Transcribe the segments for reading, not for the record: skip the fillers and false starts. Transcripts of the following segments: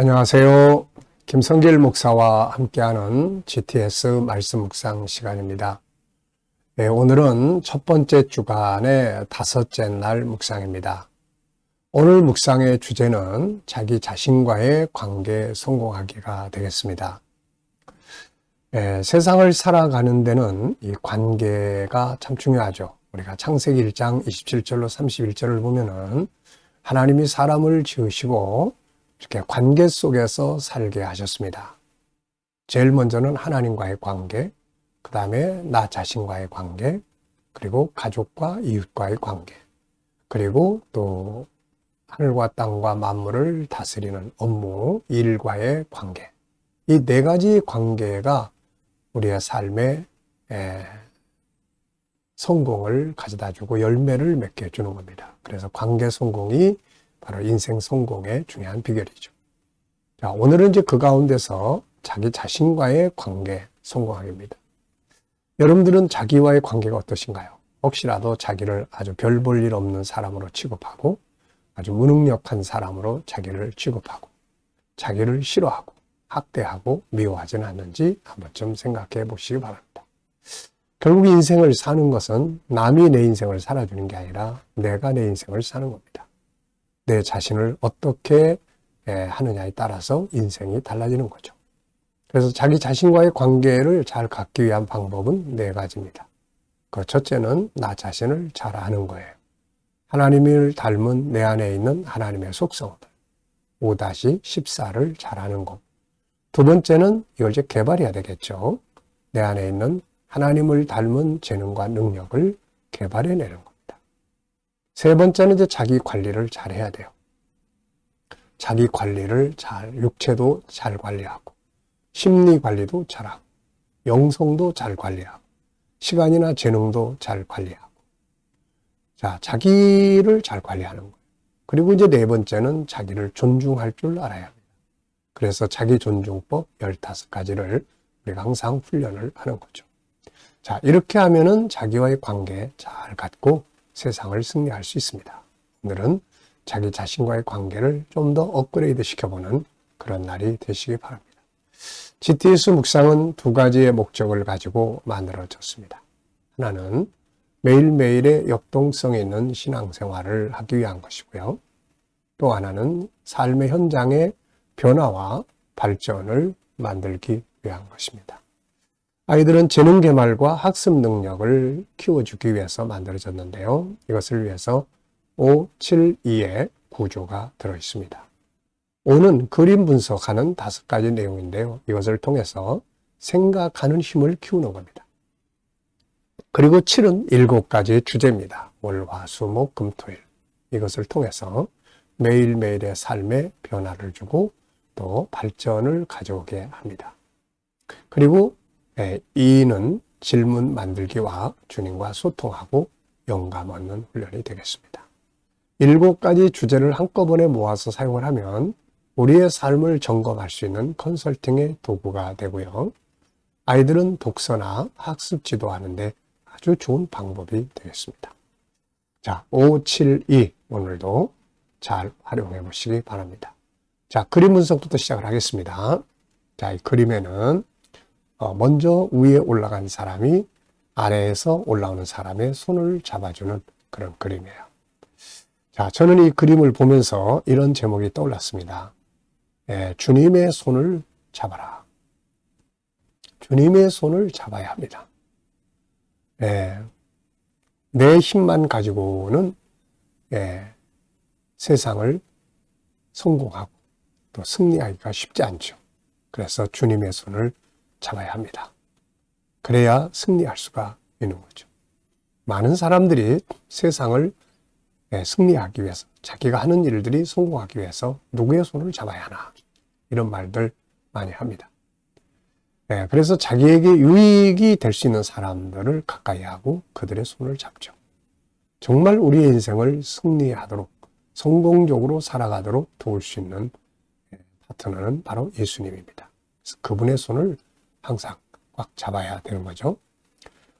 안녕하세요. 김성길 목사와 함께하는 GTS 말씀 묵상 시간입니다. 네, 오늘은 첫 번째 주간의 다섯째 날 묵상입니다. 오늘 묵상의 주제는 자기 자신과의 관계 성공하기가 되겠습니다. 네, 세상을 살아가는 데는 이 관계가 참 중요하죠. 우리가 창세기 1장 27절로 31절을 보면은 하나님이 사람을 지으시고 이렇게 관계 속에서 살게 하셨습니다. 제일 먼저는 하나님과의 관계, 그 다음에 나 자신과의 관계, 그리고 가족과 이웃과의 관계, 그리고 또 하늘과 땅과 만물을 다스리는 업무, 일과의 관계. 이 네 가지 관계가 우리의 삶에 성공을 가져다주고 열매를 맺게 해주는 겁니다. 그래서 관계 성공이 바로 인생 성공의 중요한 비결이죠. 자, 오늘은 이제 그 가운데서 자기 자신과의 관계 성공하기입니다. 여러분들은 자기와의 관계가 어떠신가요? 혹시라도 자기를 아주 별 볼 일 없는 사람으로 취급하고 아주 무능력한 사람으로 자기를 취급하고 자기를 싫어하고 학대하고 미워하지는 않는지 한번쯤 생각해 보시기 바랍니다. 결국 인생을 사는 것은 남이 내 인생을 살아주는 게 아니라 내가 내 인생을 사는 겁니다. 내 자신을 어떻게 하느냐에 따라서 인생이 달라지는 거죠. 그래서 자기 자신과의 관계를 잘 갖기 위한 방법은 네 가지입니다. 그 첫째는 나 자신을 잘 아는 거예요. 하나님을 닮은 내 안에 있는 하나님의 속성들 5-14를 잘 아는 것. 두 번째는 이걸 이제 개발해야 되겠죠. 내 안에 있는 하나님을 닮은 재능과 능력을 개발해내는 겁니다. 세 번째는 이제 자기 관리를 잘 해야 돼요. 자기 관리를 육체도 잘 관리하고, 심리 관리도 잘하고, 영성도 잘 관리하고, 시간이나 재능도 잘 관리하고. 자, 자기를 잘 관리하는 거예요. 그리고 이제 네 번째는 자기를 존중할 줄 알아야 합니다. 그래서 자기 존중법 15가지를 우리가 항상 훈련을 하는 거죠. 자, 이렇게 하면은 자기와의 관계 잘 갖고 세상을 승리할 수 있습니다. 오늘은 자기 자신과의 관계를 좀 더 업그레이드 시켜보는 그런 날이 되시기 바랍니다. GTS 묵상은 두 가지의 목적을 가지고 만들어졌습니다. 하나는 매일매일의 역동성이 있는 신앙생활을 하기 위한 것이고요. 또 하나는 삶의 현장의 변화와 발전을 만들기 위한 것입니다. 아이들은 재능 개발과 학습 능력을 키워주기 위해서 만들어졌는데요. 이것을 위해서 5-7-2의 구조가 들어있습니다. 5는 그림 분석하는 5가지 내용인데요. 이것을 통해서 생각하는 힘을 키우는 겁니다. 그리고 7은 7가지의 주제입니다. 월, 화, 수, 목, 금, 토, 일. 이것을 통해서 매일매일의 삶에 변화를 주고 또 발전을 가져오게 합니다. 그리고 2는 질문 만들기와 주님과 소통하고 영감 얻는 훈련이 되겠습니다. 7가지 주제를 한꺼번에 모아서 사용을 하면 우리의 삶을 점검할 수 있는 컨설팅의 도구가 되고요. 아이들은 독서나 학습 지도하는데 아주 좋은 방법이 되겠습니다. 자, 5-7-2 오늘도 잘 활용해 보시기 바랍니다. 자, 그림 분석부터 시작을 하겠습니다. 자, 이 그림에는 먼저 위에 올라간 사람이 아래에서 올라오는 사람의 손을 잡아주는 그런 그림이에요. 자, 저는 이 그림을 보면서 이런 제목이 떠올랐습니다. 주님의 손을 잡아라. 주님의 손을 잡아야 합니다. 내 힘만 가지고는 세상을 성공하고 또 승리하기가 쉽지 않죠. 그래서 주님의 손을 잡아야 합니다. 그래야 승리할 수가 있는 거죠. 많은 사람들이 세상을 승리하기 위해서 자기가 하는 일들이 성공하기 위해서 누구의 손을 잡아야 하나 이런 말들 많이 합니다. 그래서 자기에게 유익이 될 수 있는 사람들을 가까이 하고 그들의 손을 잡죠. 정말 우리의 인생을 승리하도록 성공적으로 살아가도록 도울 수 있는 파트너는 바로 예수님입니다. 그래서 그분의 손을 항상 꽉 잡아야 되는 거죠.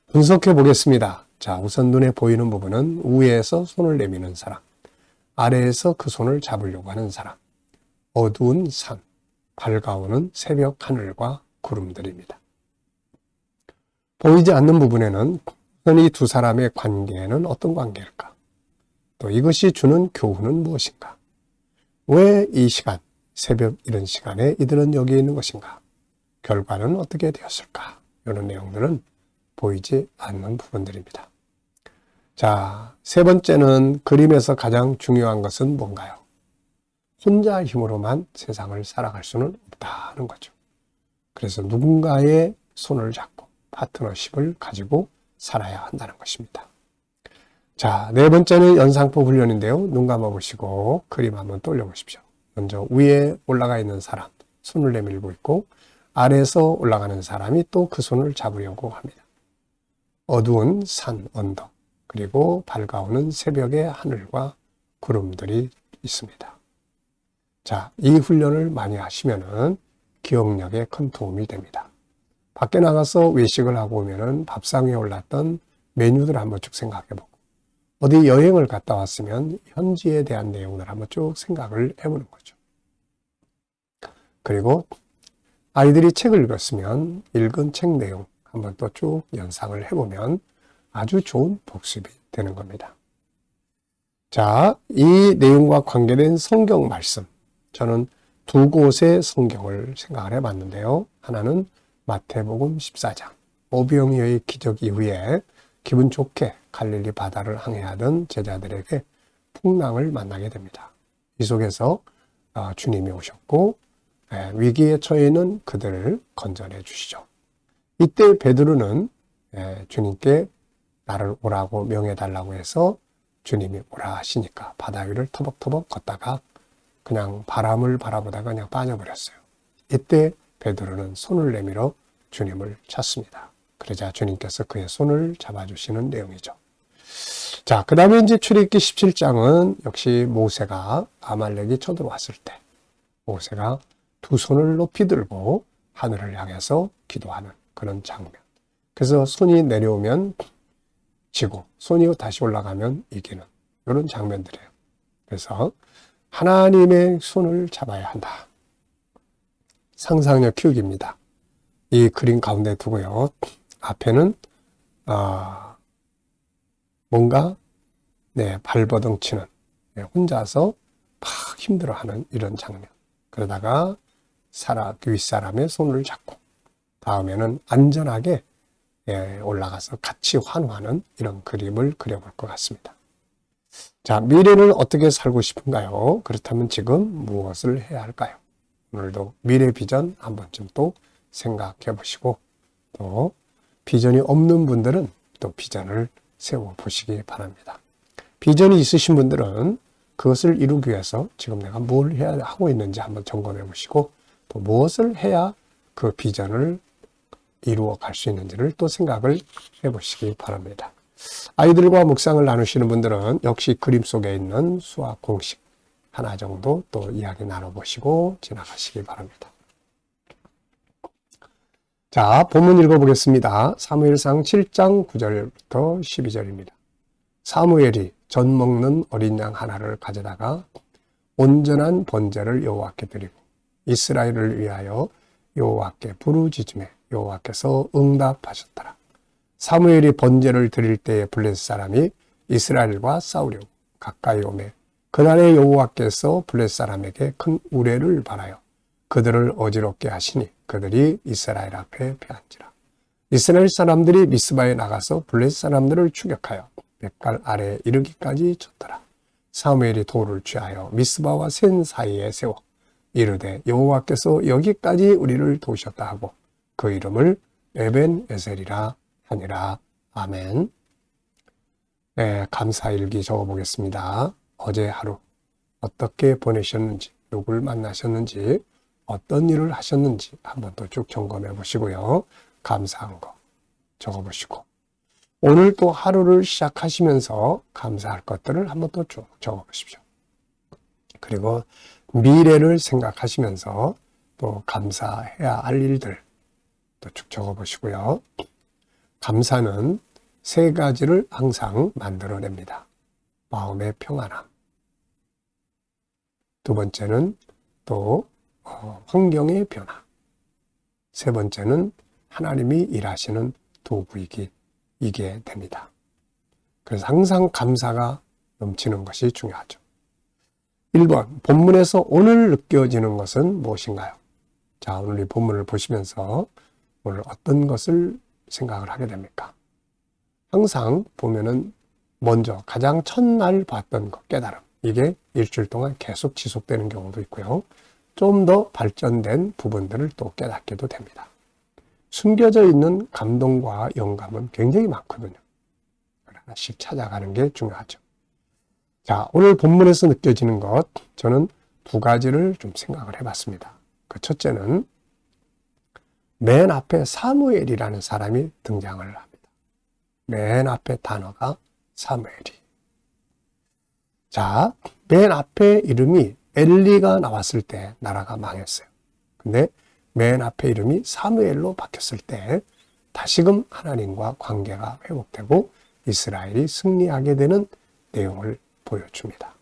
분석해 보겠습니다. 자, 우선 눈에 보이는 부분은 위에서 손을 내미는 사람, 아래에서 그 손을 잡으려고 하는 사람, 어두운 산, 밝아오는 새벽 하늘과 구름들입니다. 보이지 않는 부분에는 이 두 사람의 관계는 어떤 관계일까? 또 이것이 주는 교훈은 무엇인가? 왜 이 시간, 새벽 이런 시간에 이들은 여기 있는 것인가? 결과는 어떻게 되었을까? 이런 내용들은 보이지 않는 부분들입니다. 자, 세 번째는 그림에서 가장 중요한 것은 뭔가요? 혼자 힘으로만 세상을 살아갈 수는 없다는 거죠. 그래서 누군가의 손을 잡고 파트너십을 가지고 살아야 한다는 것입니다. 자, 네 번째는 연상법 훈련인데요. 눈 감아보시고 그림 한번 떠올려보십시오. 먼저 위에 올라가 있는 사람, 손을 내밀고 있고 아래에서 올라가는 사람이 또 그 손을 잡으려고 합니다. 어두운 산, 언덕, 그리고 밝아오는 새벽의 하늘과 구름들이 있습니다. 자, 이 훈련을 많이 하시면은 기억력에 큰 도움이 됩니다. 밖에 나가서 외식을 하고 오면은 밥상 위에 올랐던 메뉴들을 한번 쭉 생각해보고, 어디 여행을 갔다 왔으면 현지에 대한 내용을 한번 쭉 생각을 해보는 거죠. 그리고 아이들이 책을 읽었으면 읽은 책 내용 한번 또 쭉 연상을 해보면 아주 좋은 복습이 되는 겁니다. 자, 이 내용과 관계된 성경 말씀, 저는 두 곳의 성경을 생각을 해봤는데요. 하나는 마태복음 14장, 오병이어의 기적 이후에 기분 좋게 갈릴리 바다를 항해하던 제자들에게 풍랑을 만나게 됩니다. 이 속에서 주님이 오셨고 위기에 처해 있는 그들을 건져내 주시죠. 이때 베드로는 주님께 나를 오라고 명해달라고 해서 주님이 오라 하시니까 바다 위를 터벅터벅 걷다가 그냥 바람을 바라보다가 그냥 빠져버렸어요. 이때 베드로는 손을 내밀어 주님을 찾습니다. 그러자 주님께서 그의 손을 잡아주시는 내용이죠. 자, 그 다음에 이제 출애굽기 17장은 역시 모세가 아말렉이 쳐들어왔을 때 모세가 두 손을 높이 들고 하늘을 향해서 기도하는 그런 장면. 그래서 손이 내려오면 지고 손이 다시 올라가면 이기는 이런 장면들이에요. 그래서 하나님의 손을 잡아야 한다. 상상력 키우기입니다. 이 그림 가운데 두고요. 앞에는 뭔가 발버둥치는 혼자서 막 힘들어하는 이런 장면. 그러다가 윗사람의 손을 잡고 다음에는 안전하게 올라가서 같이 환호하는 이런 그림을 그려볼 것 같습니다. 자, 미래를 어떻게 살고 싶은가요? 그렇다면 지금 무엇을 해야 할까요? 오늘도 미래 비전 한 번쯤 또 생각해 보시고 또 비전이 없는 분들은 또 비전을 세워 보시기 바랍니다. 비전이 있으신 분들은 그것을 이루기 위해서 지금 내가 뭘 해야 하고 있는지 한번 점검해 보시고 또 무엇을 해야 그 비전을 이루어 갈 수 있는지를 또 생각을 해 보시기 바랍니다. 아이들과 묵상을 나누시는 분들은 역시 그림 속에 있는 수학 공식 하나 정도 또 이야기 나눠보시고 지나가시기 바랍니다. 자, 본문 읽어보겠습니다. 사무엘상 7장 9절부터 12절입니다. 사무엘이 전 먹는 어린 양 하나를 가져다가 온전한 번제를 여호와께 드리고 이스라엘을 위하여 여호와께 부르짖음에 여호와께서 응답하셨더라. 사무엘이 번제를 드릴 때에 블레셋 사람이 이스라엘과 싸우려고 가까이 오매 그날에 여호와께서 블레셋 사람에게 큰 우레를 발하여 그들을 어지럽게 하시니 그들이 이스라엘 앞에 패한지라. 이스라엘 사람들이 미스바에 나가서 블레셋 사람들을 추격하여 뱃갈 아래에 이르기까지 쳤더라. 사무엘이 돌을 취하여 미스바와 센 사이에 세워 이르되 여호와께서 여기까지 우리를 도우셨다 하고 그 이름을 에벤에셀이라 하니라. 아멘. 네, 감사일기 적어보겠습니다. 어제 하루 어떻게 보내셨는지, 누굴 만나셨는지, 어떤 일을 하셨는지 한번 또 쭉 점검해 보시고요. 감사한 거 적어보시고 오늘 또 하루를 시작하시면서 감사할 것들을 한번 또 쭉 적어보십시오. 그리고 미래를 생각하시면서 또 감사해야 할 일들 또 쭉 적어보시고요. 감사는 세 가지를 항상 만들어냅니다. 마음의 평안함. 두 번째는 또 환경의 변화. 세 번째는 하나님이 일하시는 도구이게 됩니다. 그래서 항상 감사가 넘치는 것이 중요하죠. 1번, 본문에서 오늘 느껴지는 것은 무엇인가요? 자, 오늘 이 본문을 보시면서 오늘 어떤 것을 생각을 하게 됩니까? 항상 보면은 먼저 가장 첫날 봤던 것, 깨달음. 이게 일주일 동안 계속 지속되는 경우도 있고요. 좀 더 발전된 부분들을 또 깨닫게도 됩니다. 숨겨져 있는 감동과 영감은 굉장히 많거든요. 하나씩 찾아가는 게 중요하죠. 자, 오늘 본문에서 느껴지는 것, 저는 두 가지를 좀 생각을 해봤습니다. 그 첫째는 맨 앞에 사무엘이라는 사람이 등장을 합니다. 맨 앞에 단어가 사무엘이. 자, 맨 앞에 이름이 엘리가 나왔을 때 나라가 망했어요. 근데 맨 앞에 이름이 사무엘로 바뀌었을 때 다시금 하나님과 관계가 회복되고 이스라엘이 승리하게 되는 내용을 보여줍니다.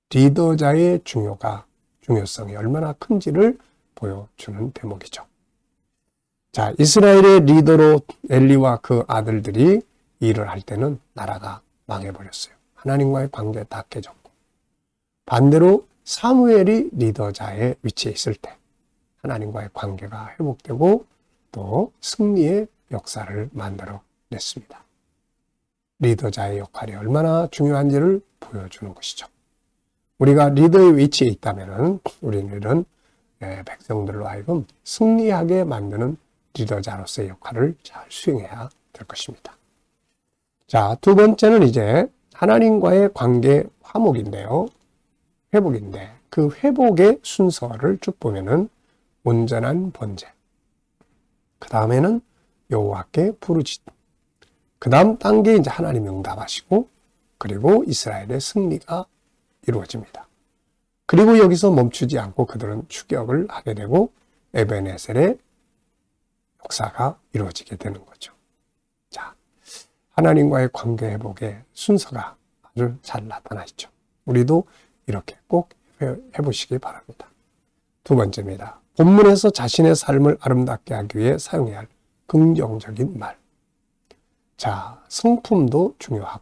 리더자의 중요성이 얼마나 큰지를 보여주는 대목이죠. 자, 이스라엘의 리더로 엘리와 그 아들들이 일을 할 때는 나라가 망해버렸어요. 하나님과의 관계 다 깨졌고, 반대로 사무엘이 리더자의 위치에 있을 때 하나님과의 관계가 회복되고 또 승리의 역사를 만들어냈습니다. 리더자의 역할이 얼마나 중요한지를 보여주는 것이죠. 우리가 리더의 위치에 있다면 우리는 이런 백성들로 하여금 승리하게 만드는 리더자로서의 역할을 잘 수행해야 될 것입니다. 자, 두 번째는 이제 하나님과의 관계 회복인데 그 회복의 순서를 쭉 보면은 온전한 번제, 그 다음에는 여호와께 부르짖, 그 다음 단계 이제 하나님이 응답하시고 그리고 이스라엘의 승리가 이루어집니다. 그리고 여기서 멈추지 않고 그들은 추격을 하게 되고 에벤에셀의 역사가 이루어지게 되는 거죠. 자, 하나님과의 관계 회복의 순서가 아주 잘 나타나 있죠. 우리도 이렇게 꼭 해보시기 바랍니다. 두 번째입니다. 본문에서 자신의 삶을 아름답게 하기 위해 사용해야 할 긍정적인 말. 자, 성품도 중요하고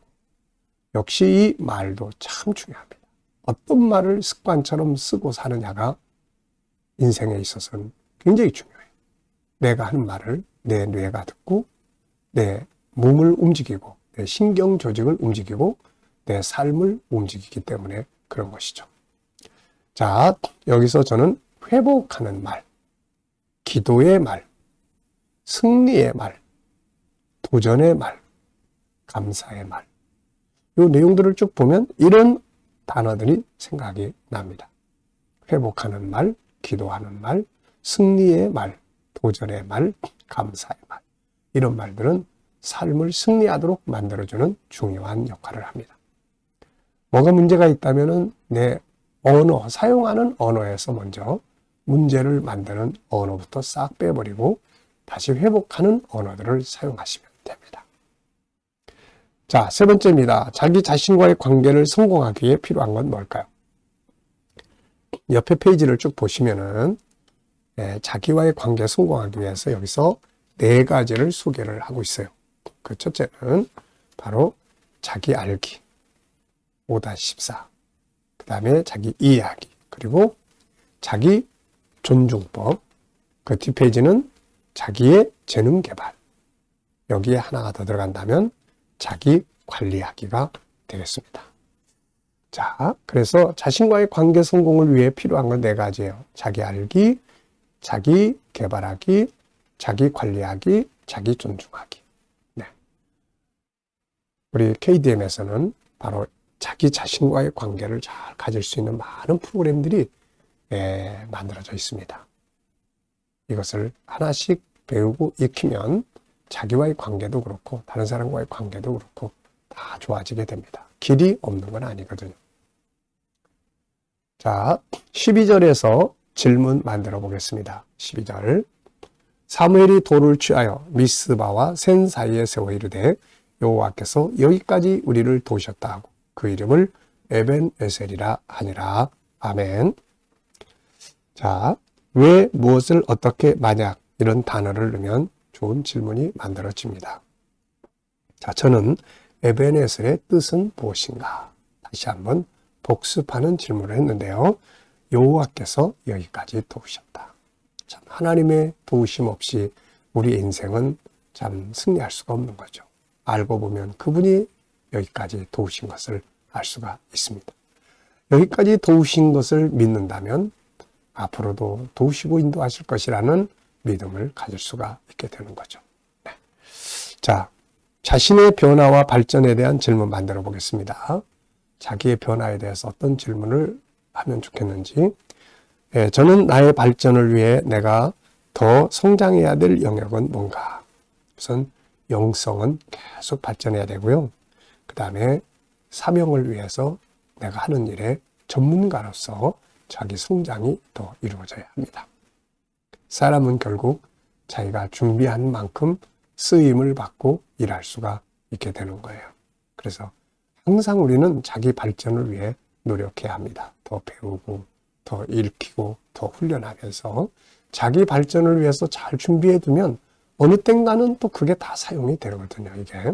역시 이 말도 참 중요합니다. 어떤 말을 습관처럼 쓰고 사느냐가 인생에 있어서는 굉장히 중요해요. 내가 하는 말을 내 뇌가 듣고 내 몸을 움직이고 내 신경 조직을 움직이고 내 삶을 움직이기 때문에 그런 것이죠. 자, 여기서 저는 회복하는 말, 기도의 말, 승리의 말, 도전의 말, 감사의 말, 이 내용들을 쭉 보면 이런 단어들이 생각이 납니다. 회복하는 말, 기도하는 말, 승리의 말, 도전의 말, 감사의 말. 이런 말들은 삶을 승리하도록 만들어주는 중요한 역할을 합니다. 뭐가 문제가 있다면은 내 언어, 사용하는 언어에서 먼저 문제를 만드는 언어부터 싹 빼버리고 다시 회복하는 언어들을 사용하시면 됩니다. 자, 세 번째입니다. 자기 자신과의 관계를 성공하기 위해 필요한 건 뭘까요? 옆에 페이지를 쭉 보시면은 자기와의 관계 성공하기 위해서 여기서 네 가지를 소개를 하고 있어요. 그 첫째는 바로 자기 알기 5-14, 그 다음에 자기 이해하기, 그리고 자기 존중법, 그 뒷페이지는 자기의 재능 개발, 여기에 하나가 더 들어간다면 자기 관리하기가 되겠습니다. 자, 그래서 자신과의 관계 성공을 위해 필요한 건 네 가지예요. 자기 알기, 자기 개발하기, 자기 관리하기, 자기 존중하기. 네. 우리 KDM에서는 바로 자기 자신과의 관계를 잘 가질 수 있는 많은 프로그램들이 만들어져 있습니다. 이것을 하나씩 배우고 익히면 자기와의 관계도 그렇고 다른 사람과의 관계도 그렇고 다 좋아지게 됩니다. 길이 없는 건 아니거든요. 자, 12절에서 질문 만들어 보겠습니다. 12절. 사무엘이 돌을 취하여 미스바와 센 사이에 세워 이르되 여호와께서 여기까지 우리를 도우셨다 하고 그 이름을 에벤에셀이라 하니라. 아멘. 자, 왜, 무엇을, 어떻게, 만약 이런 단어를 넣으면 좋은 질문이 만들어집니다. 자, 저는 에베네셀의 뜻은 무엇인가? 다시 한번 복습하는 질문을 했는데요. 여호와께서 여기까지 도우셨다. 참 하나님의 도우심 없이 우리 인생은 참 승리할 수가 없는 거죠. 알고 보면 그분이 여기까지 도우신 것을 알 수가 있습니다. 여기까지 도우신 것을 믿는다면 앞으로도 도우시고 인도하실 것이라는 믿음을 가질 수가 있게 되는 거죠. 네. 자, 자신의 변화와 발전에 대한 질문 만들어 보겠습니다. 자기의 변화에 대해서 어떤 질문을 하면 좋겠는지. 저는 나의 발전을 위해 내가 더 성장해야 될 영역은 뭔가? 우선 영성은 계속 발전해야 되고요. 그 다음에 사명을 위해서 내가 하는 일에 전문가로서 자기 성장이 더 이루어져야 합니다. 사람은 결국 자기가 준비한 만큼 쓰임을 받고 일할 수가 있게 되는 거예요. 그래서 항상 우리는 자기 발전을 위해 노력해야 합니다. 더 배우고, 더 읽히고, 더 훈련하면서 자기 발전을 위해서 잘 준비해 두면 어느 땐가는 또 그게 다 사용이 되거든요. 이게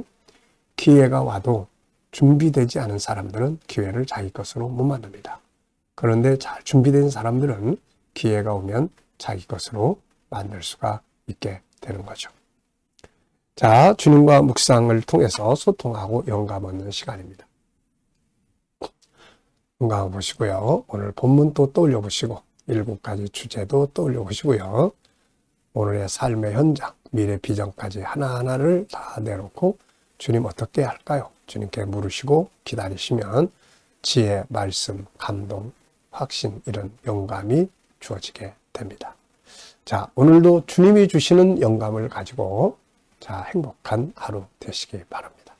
기회가 와도 준비되지 않은 사람들은 기회를 자기 것으로 못 만듭니다. 그런데 잘 준비된 사람들은 기회가 오면 자기 것으로 만들 수가 있게 되는 거죠. 자, 주님과 묵상을 통해서 소통하고 영감 얻는 시간입니다. 영감 보시고요. 오늘 본문 또 떠올려 보시고 7가지 주제도 떠올려 보시고요. 오늘의 삶의 현장, 미래 비전까지 하나하나를 다 내놓고 주님 어떻게 할까요? 주님께 물으시고 기다리시면 지혜, 말씀, 감동, 확신 이런 영감이 주어지게 됩니다. 자, 오늘도 주님이 주시는 영감을 가지고 자, 행복한 하루 되시기 바랍니다.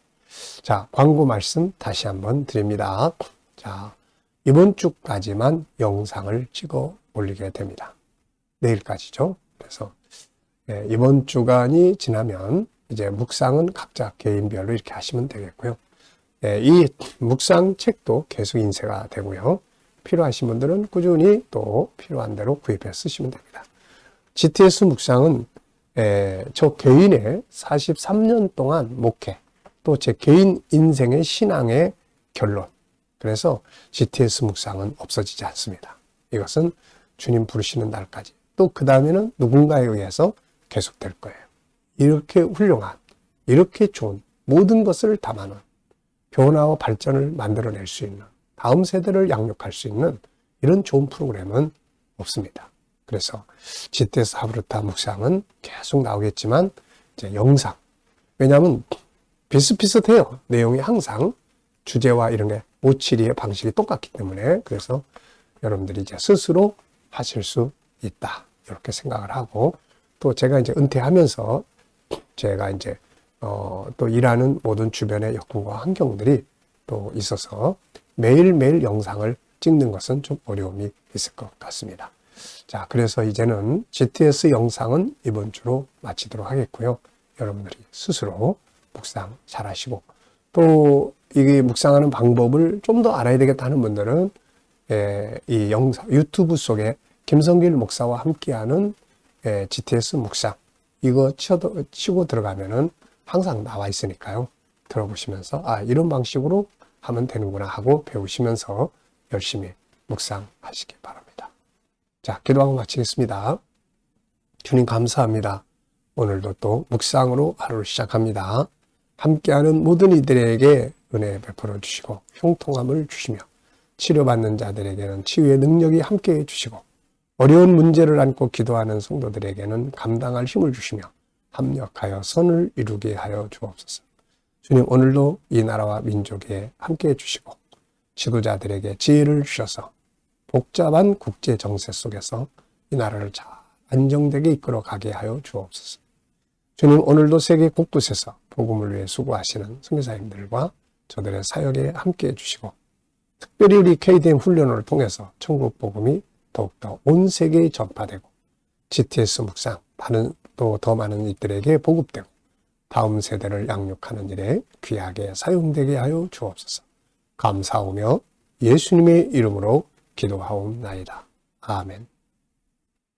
자, 광고 말씀 다시 한번 드립니다. 자, 이번 주까지만 영상을 찍어 올리게 됩니다. 내일까지죠. 그래서 이번 주간이 지나면 이제 묵상은 각자 개인별로 이렇게 하시면 되겠고요. 이 묵상 책도 계속 인쇄가 되고요. 필요하신 분들은 꾸준히 또 필요한 대로 구입해 쓰시면 됩니다. GTS 묵상은 저 개인의 43년 동안 목회, 또 제 개인 인생의 신앙의 결론. 그래서 GTS 묵상은 없어지지 않습니다. 이것은 주님 부르시는 날까지. 또 그 다음에는 누군가에 의해서 계속될 거예요. 이렇게 훌륭한, 이렇게 좋은 모든 것을 담아놓은 변화와 발전을 만들어낼 수 있는, 다음 세대를 양육할 수 있는 이런 좋은 프로그램은 없습니다. 그래서 GTS 하브르타 묵상은 계속 나오겠지만 이제 영상, 왜냐하면 비슷비슷해요. 내용이 항상 주제와 이런 게 572의 방식이 똑같기 때문에. 그래서 여러분들이 이제 스스로 하실 수 있다 이렇게 생각을 하고, 또 제가 이제 은퇴하면서 제가 이제 또 일하는 모든 주변의 여건과 환경들이 또 있어서 매일매일 영상을 찍는 것은 좀 어려움이 있을 것 같습니다. 자, 그래서 이제는 GTS 영상은 이번 주로 마치도록 하겠고요. 여러분들이 스스로 묵상 잘 하시고, 또 이게 묵상하는 방법을 좀 더 알아야 되겠다 하는 분들은 이 영상, 유튜브 속에 김성길 목사와 함께하는 GTS 묵상, 이거 치고 들어가면은 항상 나와 있으니까요. 들어보시면서 이런 방식으로 하면 되는구나 하고 배우시면서 열심히 묵상하시기 바랍니다. 자, 기도하고 마치겠습니다. 주님 감사합니다. 오늘도 또 묵상으로 하루를 시작합니다. 함께하는 모든 이들에게 은혜 베풀어 주시고 형통함을 주시며 치료받는 자들에게는 치유의 능력이 함께해 주시고 어려운 문제를 안고 기도하는 성도들에게는 감당할 힘을 주시며 합력하여 선을 이루게 하여 주옵소서. 주님, 오늘도 이 나라와 민족에 함께해 주시고 지도자들에게 지혜를 주셔서 복잡한 국제 정세 속에서 이 나라를 잘 안정되게 이끌어 가게 하여 주옵소서. 주님, 오늘도 세계 곳곳에서 복음을 위해 수고하시는 선교사님들과 저들의 사역에 함께해 주시고 특별히 우리 KDM 훈련을 통해서 천국 복음이 더욱더 온 세계에 전파되고 GTS 묵상 또 더 많은 이들에게 보급되고 다음 세대를 양육하는 일에 귀하게 사용되게 하여 주옵소서. 감사하며 예수님의 이름으로 기도하옵나이다. 아멘.